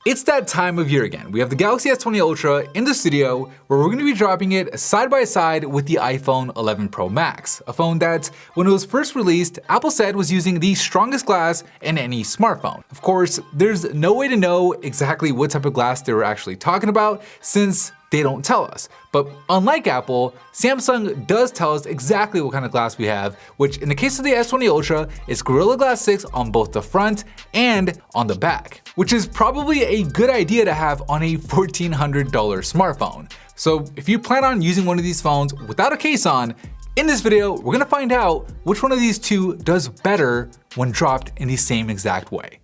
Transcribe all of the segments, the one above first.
It's that time of year again. We have the Galaxy S20 Ultra in the studio where we're going to be dropping it side by side with the iPhone 11 Pro Max, a phone that, when it was first released, Apple said was using the strongest glass in any smartphone. Of course, there's no way to know exactly what type of glass they were actually talking about since they don't tell us. But unlike Apple, Samsung does tell us exactly what kind of glass we have, which in the case of the S20 Ultra is Gorilla Glass 6 on both the front and on the back, which is probably a good idea to have on a $1,400 smartphone. So if you plan on using one of these phones without a case on, in this video, we're gonna find out which one of these two does better when dropped in the same exact way.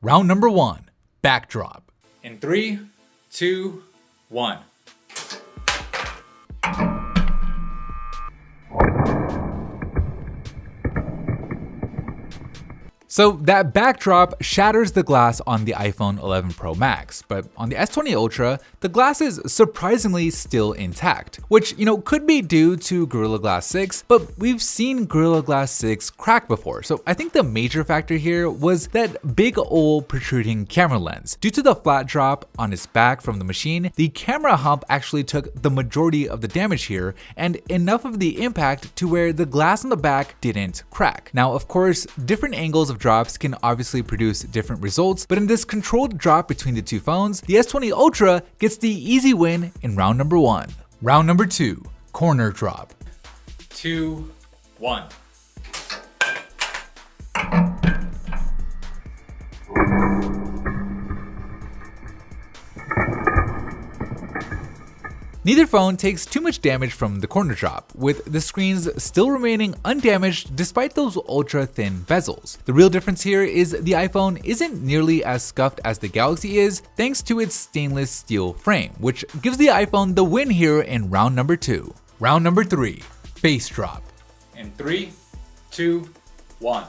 Round number 1, backdrop. In 3, 2, 1. So that backdrop shatters the glass on the iPhone 11 Pro Max, but on the S20 Ultra, the glass is surprisingly still intact, which, could be due to Gorilla Glass 6, but we've seen Gorilla Glass 6 crack before. So I think the major factor here was that big old protruding camera lens. Due to the flat drop on its back from the machine, the camera hump actually took the majority of the damage here and enough of the impact to where the glass on the back didn't crack. Now, of course, different angles of drops can obviously produce different results, but in this controlled drop between the two phones, the S20 Ultra gets the easy win in round number 1. Round number 2, corner drop. 2, 1. Neither phone takes too much damage from the corner drop, with the screens still remaining undamaged despite those ultra thin bezels. The real difference here is the iPhone isn't nearly as scuffed as the Galaxy is thanks to its stainless steel frame, which gives the iPhone the win here in round number 2. Round number 3, face drop. In 3, 2, 1.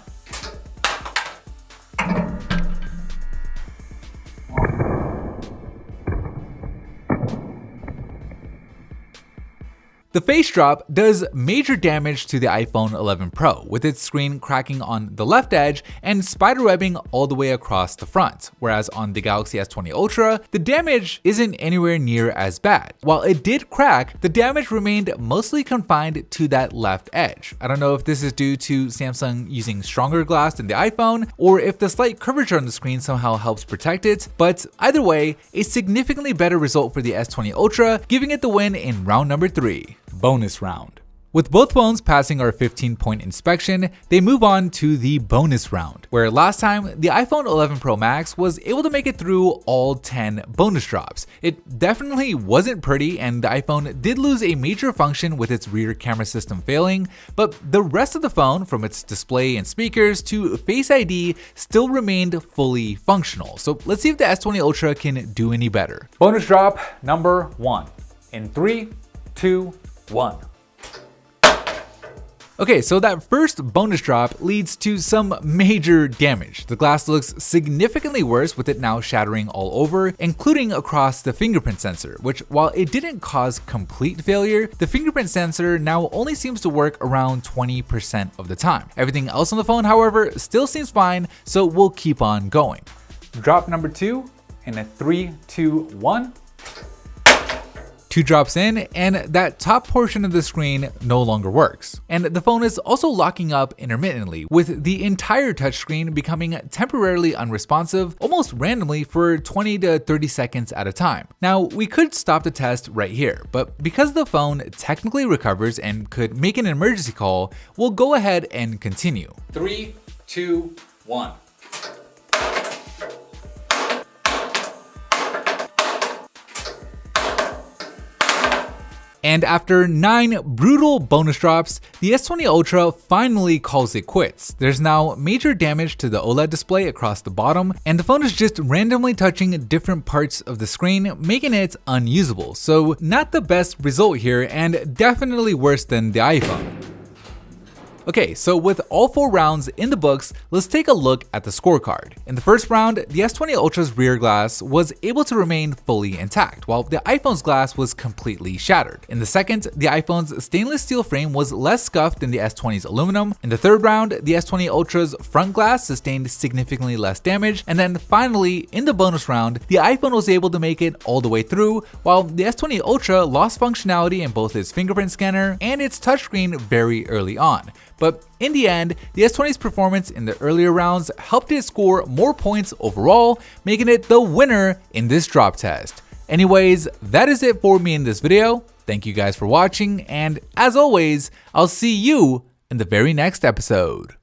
The face drop does major damage to the iPhone 11 Pro, with its screen cracking on the left edge and spiderwebbing all the way across the front, whereas on the Galaxy S20 Ultra, the damage isn't anywhere near as bad. While it did crack, the damage remained mostly confined to that left edge. I don't know if this is due to Samsung using stronger glass than the iPhone, or if the slight curvature on the screen somehow helps protect it, but either way, a significantly better result for the S20 Ultra, giving it the win in round number 3. Bonus round. With both phones passing our 15-point inspection, they move on to the bonus round, where last time the iPhone 11 Pro Max was able to make it through all 10 bonus drops. It definitely wasn't pretty, and the iPhone did lose a major function with its rear camera system failing, but the rest of the phone, from its display and speakers to Face ID, still remained fully functional. So let's see if the S20 Ultra can do any better. Bonus drop number 1. In 3, 2, 1. Okay, so that first bonus drop leads to some major damage. The glass looks significantly worse, with it now shattering all over, including across the fingerprint sensor, which, while it didn't cause complete failure, the fingerprint sensor now only seems to work around 20% of the time. Everything else on the phone, however, still seems fine, so we'll keep on going. Drop number 2 in a 3, 2, 1. 2 drops in, and that top portion of the screen no longer works. And the phone is also locking up intermittently, with the entire touchscreen becoming temporarily unresponsive almost randomly for 20 to 30 seconds at a time. Now, we could stop the test right here, but because the phone technically recovers and could make an emergency call, we'll go ahead and continue. 3, 2, 1. And after 9 brutal bonus drops, the S20 Ultra finally calls it quits. There's now major damage to the OLED display across the bottom, and the phone is just randomly touching different parts of the screen, making it unusable. So not the best result here, and definitely worse than the iPhone. Okay, so with all 4 rounds in the books, let's take a look at the scorecard. In the first round, the S20 Ultra's rear glass was able to remain fully intact, while the iPhone's glass was completely shattered. In the second, the iPhone's stainless steel frame was less scuffed than the S20's aluminum. In the third round, the S20 Ultra's front glass sustained significantly less damage. And then finally, in the bonus round, the iPhone was able to make it all the way through, while the S20 Ultra lost functionality in both its fingerprint scanner and its touchscreen very early on. But in the end, the S20's performance in the earlier rounds helped it score more points overall, making it the winner in this drop test. Anyways, that is it for me in this video. Thank you guys for watching, and as always, I'll see you in the very next episode.